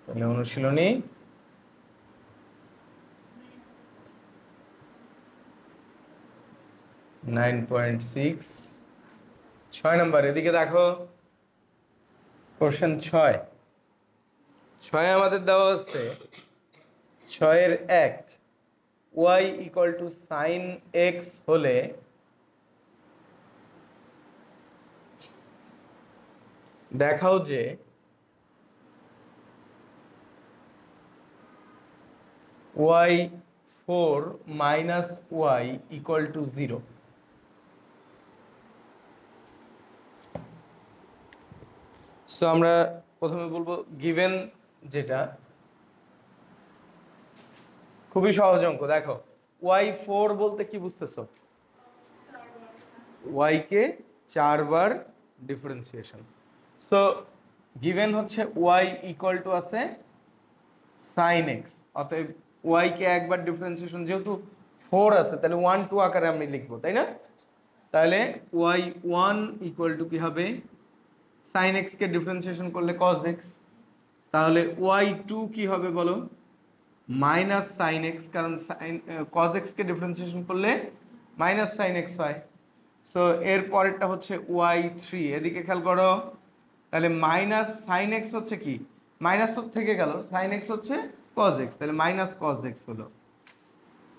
তাহলে অনুশীলনী 9.6 6 নম্বর। এদিকে দেখো, কোশ্চেন 6 আমাদের দেওয়া আছে 6-এর 1 y equal to sine x হলে দেখাও যে y4 minus y equal to 0। So আমরা প্রথমে বলবো গিভেন, যেটা খুবই সহজ অঙ্ক। দেখো y4 বলতে কি বুঝতেছো? y কে 4 বার ডিফারেন্সিয়েশন। সো গিভেন হচ্ছে y ইকুয়াল টু আছে সাইন এক্স, অতএব y কে একবার ডিফারেন্সিয়েশন, যেহেতু 4 আছে তাহলে 1 2 আকারে আমি লিখবো, তাই না? তাহলে y1 ইকুয়াল টু কি হবে? সাইন এক্স কে ডিফারেন্সিয়েশন করলে cos x। তাহলে y2 কি হবে বলো? মাইনাস সাইন এক্স, কারণ সাইন cos x কে ডিফারেন্সিয়েশন করলে মাইনাস সাইন এক্স হয়। সো এর পরেরটা হচ্ছে y3, এদিকে খেয়াল করো। তাহলে মাইনাস সাইন এক্স হচ্ছে কি, মাইনাস তো থেকে গেল, সাইন এক্স হচ্ছে cos x, তাহলে মাইনাস cos x হলো।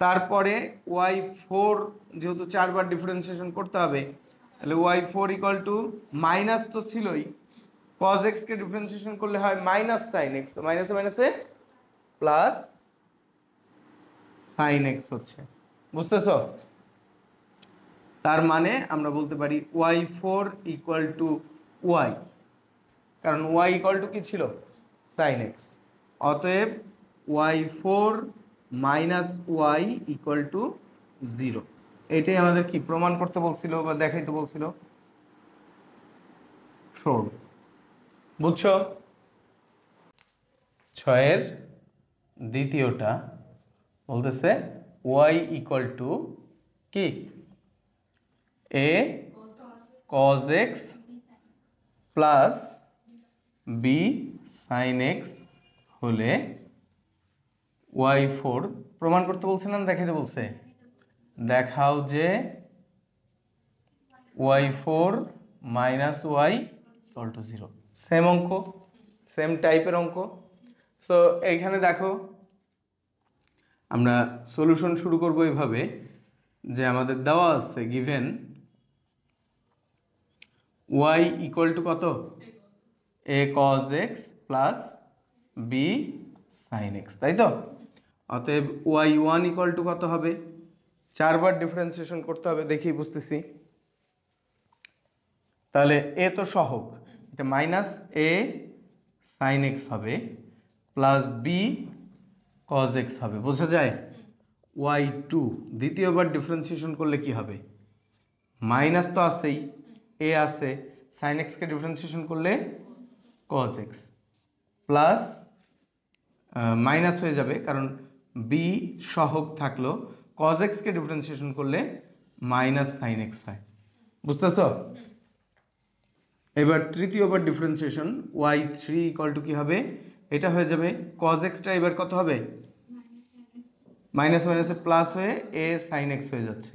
তারপরে y4, যেহেতু 4 বার ডিফারেন্সিয়েশন করতে হবে, তাহলে y4 ইকুয়াল টু মাইনাস তো ছিলই, cos x কে ডিফারেন্সিয়েশন করলে হয় মাইনাস সাইন এক্স, তো মাইনাসে মাইনাসে প্লাস সাইন এক্স হচ্ছে। বুঝতেছো? তার মানে আমরা বলতে পারি y4 ইকুয়াল টু y, কারণ y ইকুয়াল টু কি ছিল? Sine x. অতএব y4 minus y equal to 0। এটাই আমাদের কি প্রমাণ করতে বলছিল বা দেখাইতে বলছিল? শোন, বুঝছো? 6-এর দ্বিতীয়টা বলতেছে y ইকুয়াল টু কি, a cos x plus b sin x হলে y4, প্রমাণ করতে বলছে না দেখাইতে বলছে? দেখাও যে y4 minus y equal to 0। Same অঙ্ক, সেম টাইপের অঙ্ক। সো এইখানে দেখো, আমরা সলিউশন শুরু করব এইভাবে যে আমাদের দেওয়া আছে গিভেন y ইকুয়াল টু কত? a cos x plus b sin x, তাই তো? অতএব y1 ইকুয়াল টু কত হবে? 4 বার ডিফারেন্সিয়েশন করতে হবে, দেখি বুঝতেছি। তাহলে a তো সহগ, এটা মাইনাস a sin x হবে প্লাস b cos x হবে, বোঝা যায়? y2 দ্বিতীয়বার ডিফারেন্সিয়েশন করলে কি হবে? মাইনাস তো আছেই, a আছে, sin x কে ডিফারেন্সিয়েশন করলে cos x প্লাস মাইনাস হয়ে যাবে, কারণ b সহগ থাকলো, cos x কে ডিফারেন্সিয়েশন করলে মাইনাস sin x হয়। বুঝতেছো? এবার তৃতীয়বার ডিফারেন্সিয়েশন y3 ইকুয়াল টু কি হবে? এটা হয়ে যাবে cos x টা এবার কত হবে? মাইনাস মাইনাসে প্লাস হয়ে a sin x হয়ে যাচ্ছে।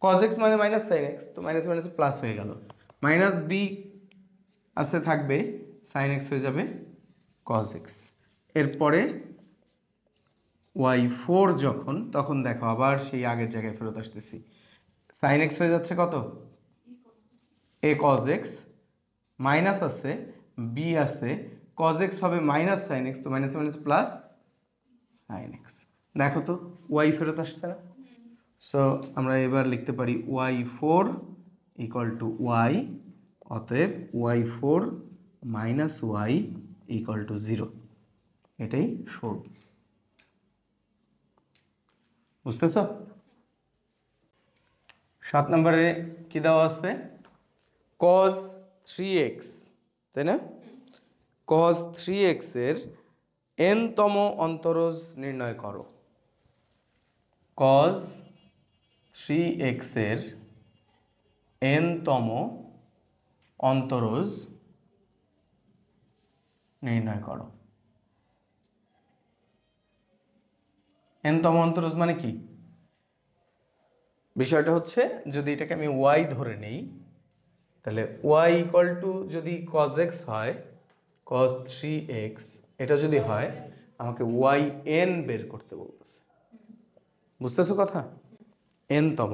cos x মানে মাইনাস sin x, তো মাইনাস মাইনাসে প্লাস হয়ে গেল, মাইনাস b আছে থাকবে, sin x হয়ে যাবে cos x। এরপরে y4 যখন, তখন দেখো আবার সেই আগের জায়গায় ফেরত আসতেছি, sin x হয়ে যাচ্ছে কত? a cos x, মাইনাস আছে, b আছে, cos x হবে মাইনাস sin x, তো minus minus plus sin x। দেখো তো y ফেরত আসছে না? সো আমরা এবার লিখতে পারি y4 ইকুয়াল টু y, অতএব y4 minus y equal to 0। এটাই সরু। বুঝতেছ? 7 নম্বরে কি দেওয়া আছে? cos 3x, তাই না? cos 3x এর n তম অন্তরজ নির্ণয় করো। cos 3x এর n তম অন্তরজ নির্ণয় করো। এনতম অন্তরজ মানে কি? বিষয়টা হচ্ছে যদি এটাকে আমি ওয়াই ধরে নেই, তাহলে ওয়াই ইকুয়াল টু যদি কজ এক্স হয়, কজ 3x, এটা যদি হয় আমাকে ওয়াই এন বের করতে বলতেছে। বুঝতেছো কথা? এনতম,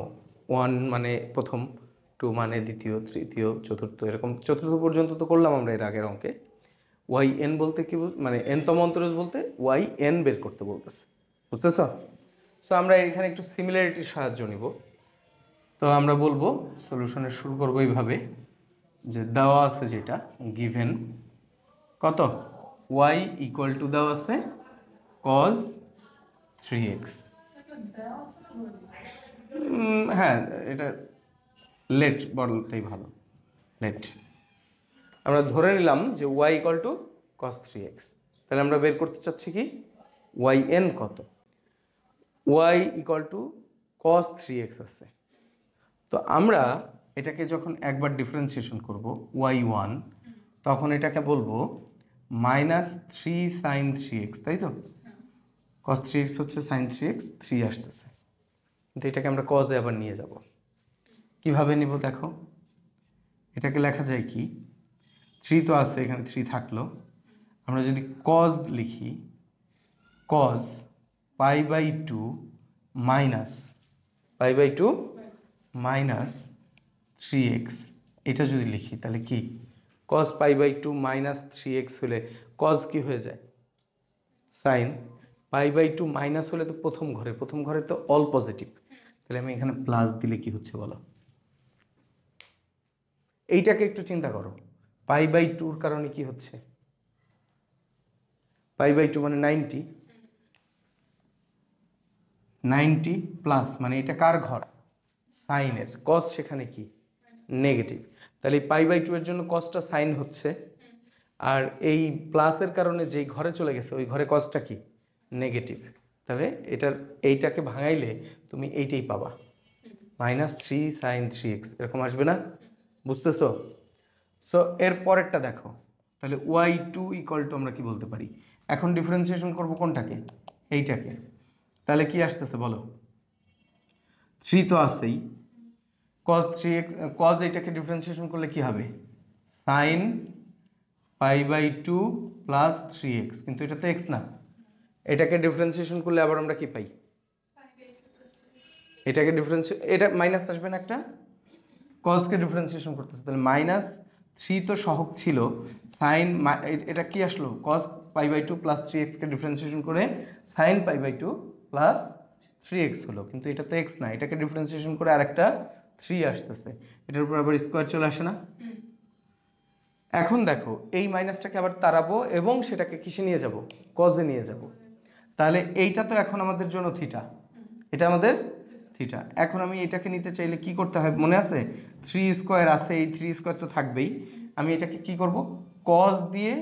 1 মানে প্রথম, 2 মানে দ্বিতীয়, তৃতীয়, চতুর্থ, এরকম চতুর্থ পর্যন্ত তো করলাম আমরা এর আগের অঙ্কে। ওয়াই এন বলতে কি, মানে এনতম অন্তরজ বলতে ওয়াই এন বের করতে বলতেছে। বুঝতেছ? সো আমরা এখানে একটু সিমিলারিটির সাহায্য নিব। তো আমরা বলবো সলিউশনের শুরু করবো এইভাবে, যে দেওয়া আছে যেটা গিভেন কত, ওয়াই ইকুয়াল টু দেওয়া আছে কজ 3x। হ্যাঁ, এটা লেট বলটাই ভালো, লেট। আমরা ধরে নিলাম যে Y equal to cos 3x, তাহলে আমরা বের করতে চাচ্ছি কি ওয়াই এন কত। Y equal to cos 3x আছে, তো আমরা এটাকে যখন একবার ডিফারেন্সিয়েশন করব y1, তখন এটাকে বলবো -3 sin 3x, তাই তো? cos 3x হচ্ছে sin 3x, 3 আসতেছে, কিন্তু এটাকে আমরা কজে আবার নিয়ে যাব। কিভাবে নিব দেখো, এটাকে লেখা যায় কি, 3 তো আছে এখানে, 3 থাকলো, আমরা যদি কজ লিখি, cos π/2 মাইনাস π/2 মাইনাস 3x, এটা যদি লিখি তাহলে কি, cos π/2 মাইনাস 3x হলে cos কি হয়ে যায়, সাইন। π/2 মাইনাস হলে তো প্রথম ঘরে তো অল পজিটিভ, তাহলে আমি এখানে প্লাস দিলে কি হচ্ছে বলো? এইটাকে একটু চিন্তা করো, π/2 কারণে কি হচ্ছে, π/2 মানে 90 প্লাস, মানে এটা কার ঘর, সাইনের, কস সেখানে কি নেগেটিভ, তাহলে π/2 এর জন্য কসটা সাইন হচ্ছে, আর এই প্লাসের কারণে যেই ঘরে চলে গেছে ওই ঘরে কসটা কি নেগেটিভ, তাহলে এইটাকে ভাঙাইলে তুমি এইটাই পাবা, -3 sin 3x, এরকম আসবে না? বুঝতেছো? সো এর পরেরটা দেখো, তাহলে y2 ইকুয়াল টু আমরা কি বলতে পারি, এখন ডিফারেন্সিয়েশন করব কোনটাকে, এইটাকে, তাহলে কি আসতেছে বলো, 3 তো আছেই, cos 3x, cos এইটাকে ডিফারেন্সিয়েশন করলে কি হবে, sin π/2 প্লাস 3x, কিন্তু এটা তো x না, এটাকে ডিফারেন্সিয়েশন করলে আবার আমরা কি পাই, এটাকে এটা মাইনাস আসবে না একটা, কজকে ডিফারেন্সিয়েশন করতেছে, তাহলে -3 তো সহগ ছিল, সাইন, এটা কি আসলো, cos π/2 প্লাস 3x কে ডিফারেন্সিয়েশন করে sin π/2 প্লাস 3x হলো, কিন্তু এটা তো x না, এটাকে ডিফারেন্সিয়েশন করে আরেকটা 3 আসতেছে, এটার উপর আবার স্কোয়ার চলে আসে না? এখন দেখো এই মাইনাসটাকে আবার তাড়াবো এবং সেটাকে কিসে নিয়ে যাব, কজে নিয়ে যাব, তাহলে এইটা তো এখন আমাদের জন্য থিটা, এটা আমাদের থিটা। এখন আমি এটাকে নিতে চাইলে কি করতে হয় মনে আছে, 3 স্কোয়ার আছে, এই 3 স্কোয়ার তো থাকবেই, আমি এটাকে কি করব, কজ দিয়ে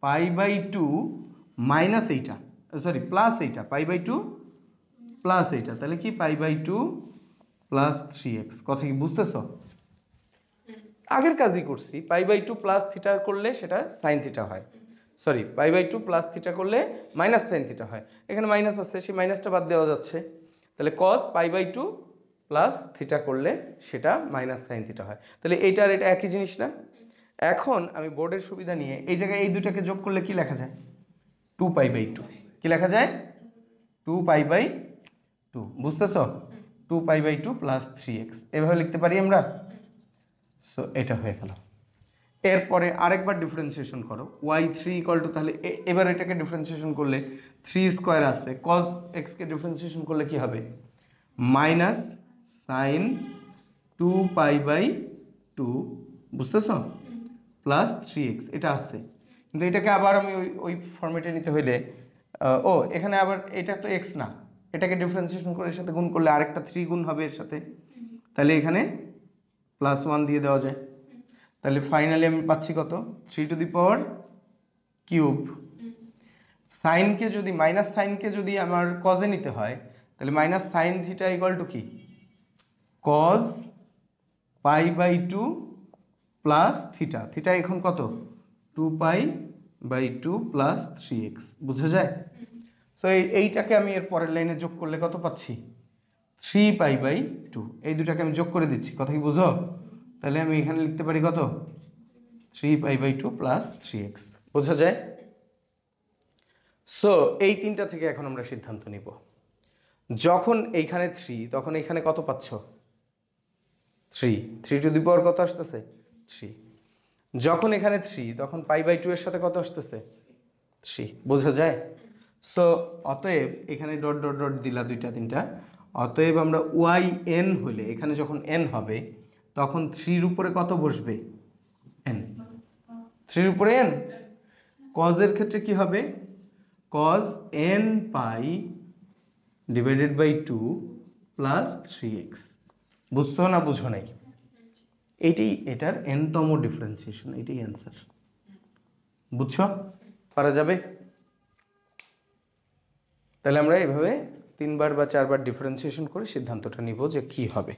π/2 মাইনাস এইটা, সরি প্লাস এইটা, π/2 প্লাস এইটা, তাহলে কি π/2 প্লাস 3x, কথা কি বুঝতেছো? আগের কাজই করছি, π/2 প্লাস থিটা করলে সেটা সাইন থিটা হয়, সরি π/2 প্লাস থিটা করলে মাইনাস সাইন থিটা হয়, এখানে মাইনাস আছে, সেই মাইনাসটা বাদ দেওয়া যাচ্ছে, তাহলে cos π/2 প্লাস থিটা করলে সেটা মাইনাস সাইন থিটা হয়, তাহলে এইটা আর এটা একই জিনিস না? এখন আমি বোর্ডের সুবিধা নিয়ে এই জায়গায় এই দুটাকে যোগ করলে কি লেখা যায়, 2π/2, কি লেখা যায়, 2π/2, বুঝতেছো? 2π/2 প্লাস 3x, এভাবে লিখতে পারি আমরা। সো এটা হয়ে গেল, এরপরে আরেকবার ডিফারেন্সিয়েশন করো, y3 ইকুয়াল টু, তাহলে এবার এটাকে ডিফারেন্সিয়েশন করলে 3 স্কোয়ার আছে, cos x কে ডিফারেন্সিয়েশন করলে কি হবে, মাইনাস সাইন 2π/2, বুঝতেছ, প্লাস 3x, এটা আছে, কিন্তু এটাকে আবার আমি ওই ফর্মেটে নিতে হইলে, ও এখানে আবার এটা তো x না, এটাকে ডিফারেন্সিয়েশন করে এর সাথে গুণ করলে আরেকটা 3 গুণ হবে এর সাথে, তাহলে এখানে +1 দিয়ে দেওয়া যায়, তাহলে ফাইনালি আমি পাচ্ছি কত, 3⁻³ সাইনকে যদি মাইনাস সাইনকে যদি আমার কজে নিতে হয়, তাহলে minus sine theta equal to কি, কজ π/2 প্লাস থিটা, থিটা এখন কত, 2π/2 প্লাস 3x, বুঝা যায়? সো এইটাকে আমি এর পরের লাইনে যোগ করলে কত পাচ্ছি 3π/2 এই দুটাকে আমি যোগ করে দিচ্ছি কথা কি বুঝো তাহলে আমি এখানে লিখতে পারি কত 3π/2 প্লাস 3x বোঝা যায় সো এই তিনটা থেকে এখন আমরা সিদ্ধান্ত নিব যখন এইখানে 3 তখন এইখানে কত পাচ্ছ 3 টু দি পাওয়ার কত আসতেছে 3 যখন এখানে 3 তখন π/2 এর সাথে কত আসতেছে 3 বোঝা যায় সো অতএব এখানে ডট ডট ডট দিলা দুইটা তিনটা অতএব আমরা yn হলে এখানে যখন n হবে তখন 3 এর উপরে কত বসবে n 3 এর উপরে n cos এর ক্ষেত্রে কি হবে cos nπ divided by 2 plus 3x বুঝছো না বুঝো নাই এইটাই এটার nতম ডিফারেন্সিয়েশন এটাই অ্যান্সার বুঝছো পারা যাবে তাহলে আমরা এইভাবে 3 বার বা 4 বার ডিফারেন্সিয়েশন করে সিদ্ধান্তটা নিব যে কি হবে